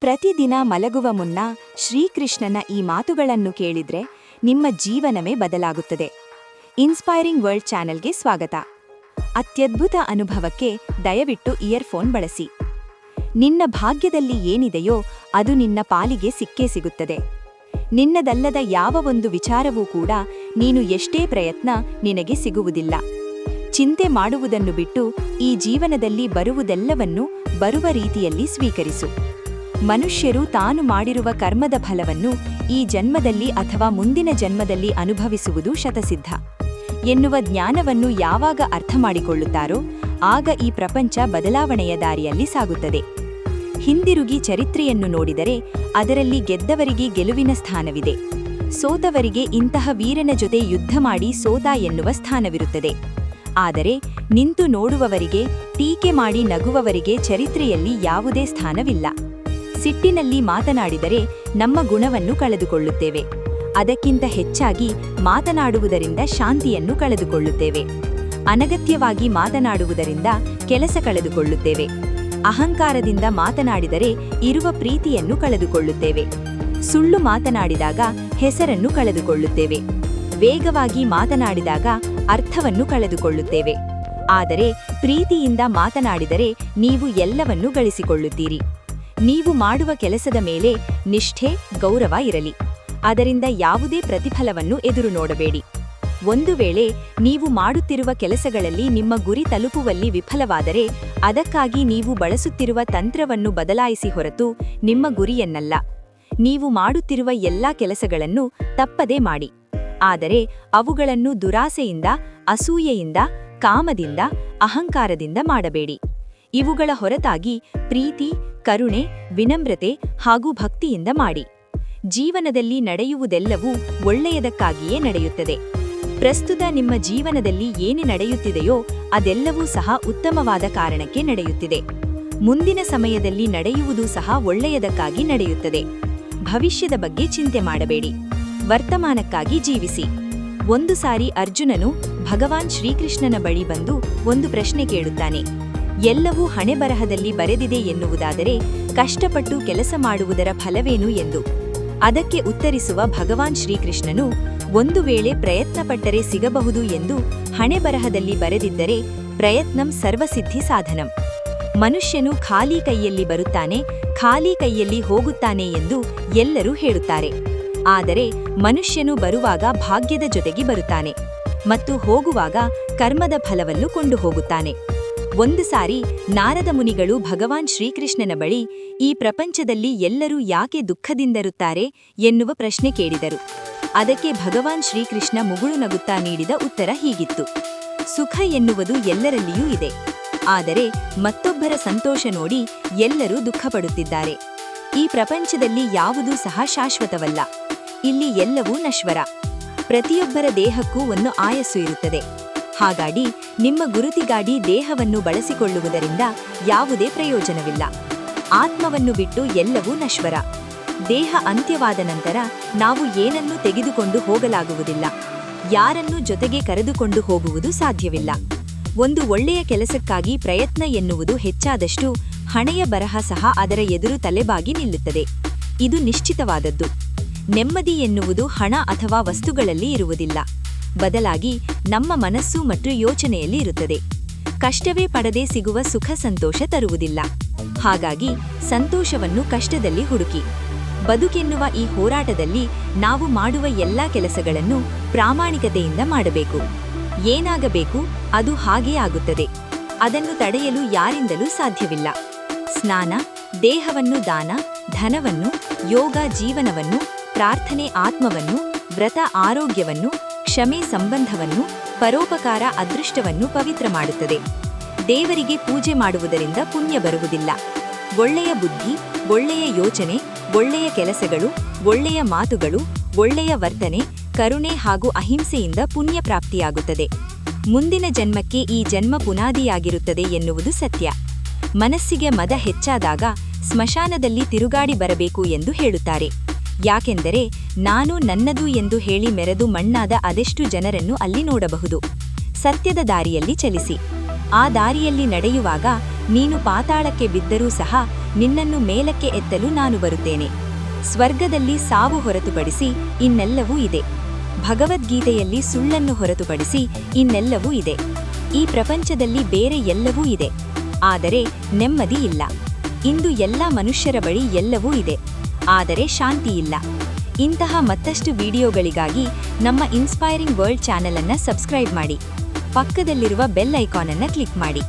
ಪ್ರತಿದಿನ ಮಲಗುವ ಮುನ್ನ ಶ್ರೀಕೃಷ್ಣನ ಈ ಮಾತುಗಳನ್ನು ಕೇಳಿದ್ರೆ ನಿಮ್ಮ ಜೀವನವೇ ಬದಲಾಗುತ್ತದೆ. ಇನ್ಸ್ಪೈರಿಂಗ್ ವರ್ಲ್ಡ್ ಚಾನೆಲ್ಗೆ ಸ್ವಾಗತ. ಅತ್ಯದ್ಭುತ ಅನುಭವಕ್ಕೆ ದಯವಿಟ್ಟು ಇಯರ್ಫೋನ್ ಬಳಸಿ. ನಿನ್ನ ಭಾಗ್ಯದಲ್ಲಿ ಏನಿದೆಯೋ ಅದು ನಿನ್ನ ಪಾಲಿಗೆ ಸಿಕ್ಕೇ ಸಿಗುತ್ತದೆ. ನಿನ್ನದಲ್ಲದ ಯಾವ ಒಂದು ವಿಚಾರವೂ ಕೂಡ ನೀನು ಎಷ್ಟೇ ಪ್ರಯತ್ನ ನಿನಗೆ ಸಿಗುವುದಿಲ್ಲ. ಚಿಂತೆ ಮಾಡುವುದನ್ನು ಬಿಟ್ಟು ಈ ಜೀವನದಲ್ಲಿ ಬರುವುದೆಲ್ಲವನ್ನೂ ಬರುವ ರೀತಿಯಲ್ಲಿ ಸ್ವೀಕರಿಸು. ಮನುಷ್ಯರು ತಾನು ಮಾಡಿರುವ ಕರ್ಮದ ಫಲವನ್ನು ಈ ಜನ್ಮದಲ್ಲಿ ಅಥವಾ ಮುಂದಿನ ಜನ್ಮದಲ್ಲಿ ಅನುಭವಿಸುವುದು ಶತಸಿದ್ಧ ಎನ್ನುವ ಜ್ಞಾನವನ್ನು ಯಾವಾಗ ಅರ್ಥ ಮಾಡಿಕೊಳ್ಳುತ್ತಾರೋ ಆಗ ಈ ಪ್ರಪಂಚ ಬದಲಾವಣೆಯ ದಾರಿಯಲ್ಲಿ ಸಾಗುತ್ತದೆ. ಹಿಂದಿರುಗಿ ಚರಿತ್ರೆಯನ್ನು ನೋಡಿದರೆ ಅದರಲ್ಲಿ ಗೆದ್ದವರಿಗೆ ಗೆಲುವಿನ ಸ್ಥಾನವಿದೆ, ಸೋತವರಿಗೆ ಇಂತಹ ವೀರನ ಜೊತೆ ಯುದ್ಧ ಮಾಡಿ ಸೋತ ಎನ್ನುವ ಸ್ಥಾನವಿರುತ್ತದೆ. ಆದರೆ ನಿಂತು ನೋಡುವವರಿಗೆ, ಟೀಕೆ ಮಾಡಿ ನಗುವವರಿಗೆ ಚರಿತ್ರೆಯಲ್ಲಿ ಯಾವುದೇ ಸ್ಥಾನವಿಲ್ಲ. ಸಿಟ್ಟಿನಲ್ಲಿ ಮಾತನಾಡಿದರೆ ನಮ್ಮ ಗುಣವನ್ನು ಕಳೆದುಕೊಳ್ಳುತ್ತೇವೆ. ಅದಕ್ಕಿಂತ ಹೆಚ್ಚಾಗಿ ಮಾತನಾಡುವುದರಿಂದ ಶಾಂತಿಯನ್ನು ಕಳೆದುಕೊಳ್ಳುತ್ತೇವೆ. ಅನಗತ್ಯವಾಗಿ ಮಾತನಾಡುವುದರಿಂದ ಕೆಲಸ ಕಳೆದುಕೊಳ್ಳುತ್ತೇವೆ. ಅಹಂಕಾರದಿಂದ ಮಾತನಾಡಿದರೆ ಇರುವ ಪ್ರೀತಿಯನ್ನು ಕಳೆದುಕೊಳ್ಳುತ್ತೇವೆ. ಸುಳ್ಳು ಮಾತನಾಡಿದಾಗ ಹೆಸರನ್ನು ಕಳೆದುಕೊಳ್ಳುತ್ತೇವೆ. ವೇಗವಾಗಿ ಮಾತನಾಡಿದಾಗ ಅರ್ಥವನ್ನು ಕಳೆದುಕೊಳ್ಳುತ್ತೇವೆ. ಆದರೆ ಪ್ರೀತಿಯಿಂದ ಮಾತನಾಡಿದರೆ ನೀವು ಎಲ್ಲವನ್ನೂ ಗಳಿಸಿಕೊಳ್ಳುತ್ತೀರಿ. ನೀವು ಮಾಡುವ ಕೆಲಸದ ಮೇಲೆ ನಿಷ್ಠೆ, ಗೌರವ ಇರಲಿ. ಅದರಿಂದ ಯಾವುದೇ ಪ್ರತಿಫಲವನ್ನು ಎದುರು ನೋಡಬೇಡಿ. ಒಂದು ವೇಳೆ ನೀವು ಮಾಡುತ್ತಿರುವ ಕೆಲಸಗಳಲ್ಲಿ ನಿಮ್ಮ ಗುರಿ ತಲುಪುವಲ್ಲಿ ವಿಫಲವಾದರೆ ಅದಕ್ಕಾಗಿ ನೀವು ಬಳಸುತ್ತಿರುವ ತಂತ್ರವನ್ನು ಬದಲಾಯಿಸಿ ಹೊರತು ನಿಮ್ಮ ಗುರಿಯನ್ನಲ್ಲ. ನೀವು ಮಾಡುತ್ತಿರುವ ಎಲ್ಲಾ ಕೆಲಸಗಳನ್ನು ತಪ್ಪದೇ ಮಾಡಿ. ಆದರೆ ಅವುಗಳನ್ನು ದುರಾಸೆಯಿಂದ, ಅಸೂಯೆಯಿಂದ, ಕಾಮದಿಂದ, ಅಹಂಕಾರದಿಂದ ಮಾಡಬೇಡಿ. ಇವುಗಳ ಹೊರತಾಗಿ ಪ್ರೀತಿ, ಕರುಣೆ, ವಿನಮ್ರತೆ ಹಾಗೂ ಭಕ್ತಿಯಿಂದ ಮಾಡಿ. ಜೀವನದಲ್ಲಿ ನಡೆಯುವುದೆಲ್ಲವೂ ಒಳ್ಳೆಯದಕ್ಕಾಗಿಯೇ ನಡೆಯುತ್ತದೆ. ಪ್ರಸ್ತುತ ನಿಮ್ಮ ಜೀವನದಲ್ಲಿ ಏನು ನಡೆಯುತ್ತಿದೆಯೋ ಅದೆಲ್ಲವೂ ಸಹ ಉತ್ತಮವಾದ ಕಾರಣಕ್ಕೆ ನಡೆಯುತ್ತಿದೆ. ಮುಂದಿನ ಸಮಯದಲ್ಲಿ ನಡೆಯುವುದೂ ಸಹ ಒಳ್ಳೆಯದಕ್ಕಾಗಿ ನಡೆಯುತ್ತದೆ. ಭವಿಷ್ಯದ ಬಗ್ಗೆ ಚಿಂತೆ ಮಾಡಬೇಡಿ. ವರ್ತಮಾನಕ್ಕಾಗಿ ಜೀವಿಸಿ. ಒಂದು ಸಾರಿ ಅರ್ಜುನನು ಭಗವಾನ್ ಶ್ರೀಕೃಷ್ಣನ ಬಳಿ ಬಂದು ಒಂದು ಪ್ರಶ್ನೆ ಕೇಳುತ್ತಾನೆ. ಎಲ್ಲವೂ ಹಣೆಬರಹದಲ್ಲಿ ಬರೆದಿದೆ ಎನ್ನುವುದಾದರೆ ಕಷ್ಟಪಟ್ಟು ಕೆಲಸ ಮಾಡುವುದರ ಫಲವೇನು ಎಂದು. ಅದಕ್ಕೆ ಉತ್ತರಿಸುವ ಭಗವಾನ್ ಶ್ರೀಕೃಷ್ಣನು, ಒಂದು ವೇಳೆ ಪ್ರಯತ್ನಪಟ್ಟರೆ ಸಿಗಬಹುದು ಎಂದು ಹಣೆಬರಹದಲ್ಲಿ ಬರೆದಿದ್ದರೆ ಪ್ರಯತ್ನಂ ಸರ್ವಸಿದ್ಧಿ ಸಾಧನಂ. ಮನುಷ್ಯನು ಖಾಲಿ ಕೈಯಲ್ಲಿ ಬರುತ್ತಾನೆ, ಖಾಲಿ ಕೈಯಲ್ಲಿ ಹೋಗುತ್ತಾನೆ ಎಂದು ಎಲ್ಲರೂ ಹೇಳುತ್ತಾರೆ. ಆದರೆ ಮನುಷ್ಯನು ಬರುವಾಗ ಭಾಗ್ಯದ ಜೊತೆಗೆ ಬರುತ್ತಾನೆ ಮತ್ತು ಹೋಗುವಾಗ ಕರ್ಮದ ಫಲವನ್ನು ಕೊಂಡು ಹೋಗುತ್ತಾನೆ. ಒಂದು ಸಾರಿ ನಾರದ ಮುನಿಗಳು ಭಗವಾನ್ ಶ್ರೀಕೃಷ್ಣನ ಬಳಿ ಈ ಪ್ರಪಂಚದಲ್ಲಿ ಎಲ್ಲರೂ ಯಾಕೆ ದುಃಖದಿಂದಿರುತ್ತಾರೆ ಎನ್ನುವ ಪ್ರಶ್ನೆ ಕೇಳಿದರು. ಅದಕ್ಕೆ ಭಗವಾನ್ ಶ್ರೀಕೃಷ್ಣ ಮುಗುಳು ನಗುತ್ತಾ ನೀಡಿದ ಉತ್ತರ ಹೀಗಿತ್ತು: ಸುಖ ಎನ್ನುವುದು ಎಲ್ಲರಲ್ಲಿಯೂ ಇದೆ, ಆದರೆ ಮತ್ತೊಬ್ಬರ ಸಂತೋಷ ನೋಡಿ ಎಲ್ಲರೂ ದುಃಖಪಡುತ್ತಿದ್ದಾರೆ. ಈ ಪ್ರಪಂಚದಲ್ಲಿ ಯಾವುದೂ ಸಹ ಶಾಶ್ವತವಲ್ಲ. ಇಲ್ಲಿ ಎಲ್ಲವೂ ನಶ್ವರ. ಪ್ರತಿಯೊಬ್ಬರ ದೇಹಕ್ಕೂ ಒಂದು ಆಯಸ್ಸು ಇರುತ್ತದೆ. ಹಾಗಾಗಿ ನಿಮ್ಮ ಗುರುತಿಗಾಗಿ ದೇಹವನ್ನು ಬಳಸಿಕೊಳ್ಳುವುದರಿಂದ ಯಾವುದೇ ಪ್ರಯೋಜನವಿಲ್ಲ. ಆತ್ಮವನ್ನು ಬಿಟ್ಟು ಎಲ್ಲವೂ ನಶ್ವರ. ದೇಹ ಅಂತ್ಯವಾದ ನಂತರ ನಾವು ಏನನ್ನೂ ತೆಗೆದುಕೊಂಡು ಹೋಗಲಾಗುವುದಿಲ್ಲ. ಯಾರನ್ನೂ ಜೊತೆಗೆ ಕರೆದುಕೊಂಡು ಹೋಗುವುದು ಸಾಧ್ಯವಿಲ್ಲ. ಒಂದು ಒಳ್ಳೆಯ ಕೆಲಸಕ್ಕಾಗಿ ಪ್ರಯತ್ನ ಎನ್ನುವುದು ಹೆಚ್ಚಾದಷ್ಟು ಹಣೆಯ ಬರಹ ಸಹ ಅದರ ಎದುರು ತಲೆಬಾಗಿ ನಿಲ್ಲುತ್ತದೆ. ಇದು ನಿಶ್ಚಿತವಾದದ್ದು. ನೆಮ್ಮದಿ ಎನ್ನುವುದು ಹಣ ಅಥವಾ ವಸ್ತುಗಳಲ್ಲಿ ಇರುವುದಿಲ್ಲ. ಬದಲಾಗಿ ನಮ್ಮ ಮನಸ್ಸು ಮತ್ತು ಯೋಚನೆಯಲ್ಲಿ ಇರುತ್ತದೆ. ಕಷ್ಟವೇ ಪಡದೆ ಸಿಗುವ ಸುಖ ಸಂತೋಷ ತರುವುದಿಲ್ಲ. ಹಾಗಾಗಿ ಸಂತೋಷವನ್ನು ಕಷ್ಟದಲ್ಲಿ ಹುಡುಕಿ. ಬದುಕೆನ್ನುವ ಈ ಹೋರಾಟದಲ್ಲಿ ನಾವು ಮಾಡುವ ಎಲ್ಲಾ ಕೆಲಸಗಳನ್ನು ಪ್ರಾಮಾಣಿಕತೆಯಿಂದ ಮಾಡಬೇಕು. ಏನಾಗಬೇಕು ಅದು ಹಾಗೇ ಆಗುತ್ತದೆ. ಅದನ್ನು ತಡೆಯಲು ಯಾರಿಂದಲೂ ಸಾಧ್ಯವಿಲ್ಲ. ಸ್ನಾನ, ದೇಹವನ್ನು ದಾನ, ಧನವನ್ನು, ಯೋಗ ಜೀವನವನ್ನು, ಪ್ರಾರ್ಥನೆ ಆತ್ಮವನ್ನು, ವ್ರತ ಆರೋಗ್ಯವನ್ನು, ಕ್ಷಮೆ ಸಂಬಂಧವನ್ನು, ಪರೋಪಕಾರ ಅದೃಷ್ಟವನ್ನು ಪವಿತ್ರ ಮಾಡುತ್ತದೆ. ದೇವರಿಗೆ ಪೂಜೆ ಮಾಡುವುದರಿಂದ ಪುಣ್ಯ ಬರುವುದಿಲ್ಲ. ಒಳ್ಳೆಯ ಬುದ್ಧಿ, ಒಳ್ಳೆಯ ಯೋಚನೆ, ಒಳ್ಳೆಯ ಕೆಲಸಗಳು, ಒಳ್ಳೆಯ ಮಾತುಗಳು, ಒಳ್ಳೆಯ ವರ್ತನೆ, ಕರುಣೆ ಹಾಗೂ ಅಹಿಂಸೆಯಿಂದ ಪುಣ್ಯ ಪ್ರಾಪ್ತಿಯಾಗುತ್ತದೆ. ಮುಂದಿನ ಜನ್ಮಕ್ಕೆ ಈ ಜನ್ಮ ಪುನಾದಿಯಾಗಿರುತ್ತದೆ ಎನ್ನುವುದು ಸತ್ಯ. ಮನಸ್ಸಿಗೆ ಮದ ಹೆಚ್ಚಾದಾಗ ಸ್ಮಶಾನದಲ್ಲಿ ತಿರುಗಾಡಿ ಬರಬೇಕು ಎಂದು ಹೇಳುತ್ತಾರೆ. ಯಾಕೆಂದರೆ ನಾನು ನನ್ನದು ಎಂದು ಹೇಳಿ ಮೆರೆದು ಮಣ್ಣಾದ ಅದೆಷ್ಟು ಜನರನ್ನು ಅಲ್ಲಿ ನೋಡಬಹುದು. ಸತ್ಯದ ದಾರಿಯಲ್ಲಿ ಚಲಿಸಿ. ಆ ದಾರಿಯಲ್ಲಿ ನಡೆಯುವಾಗ ನೀನು ಪಾತಾಳಕ್ಕೆ ಬಿದ್ದರೂ ಸಹ ನಿನ್ನನ್ನು ಮೇಲಕ್ಕೆ ಎತ್ತಲು ನಾನು ಬರುತ್ತೇನೆ. ಸ್ವರ್ಗದಲ್ಲಿ ಸಾವು ಹೊರತುಪಡಿಸಿ ಇನ್ನೆಲ್ಲವೂ ಇದೆ. ಭಗವದ್ಗೀತೆಯಲ್ಲಿ ಸುಳ್ಳನ್ನು ಹೊರತುಪಡಿಸಿ ಇನ್ನೆಲ್ಲವೂ ಇದೆ. ಈ ಪ್ರಪಂಚದಲ್ಲಿ ಬೇರೆ ಎಲ್ಲವೂ ಇದೆ, ಆದರೆ ನೆಮ್ಮದಿ ಇಲ್ಲ. ಇಂದು ಎಲ್ಲ ಮನುಷ್ಯರ ಬಳಿ ಎಲ್ಲವೂ ಇದೆ, ಆದರೆ ಶಾಂತಿ ಇಲ್ಲ. ಇಂತಹ ಮತ್ತಷ್ಟು ವಿಡಿಯೋಗಳಿಗಾಗಿ ನಮ್ಮ ಇನ್ಸ್ಪೈರಿಂಗ್ ವರ್ಲ್ಡ್ ಚಾನೆಲ್ ಅನ್ನು ಸಬ್ಸ್ಕ್ರೈಬ್ ಮಾಡಿ. ಪಕ್ಕದಲ್ಲಿರುವ ಬೆಲ್ ಐಕಾನ್ ಅನ್ನು ಕ್ಲಿಕ್ ಮಾಡಿ.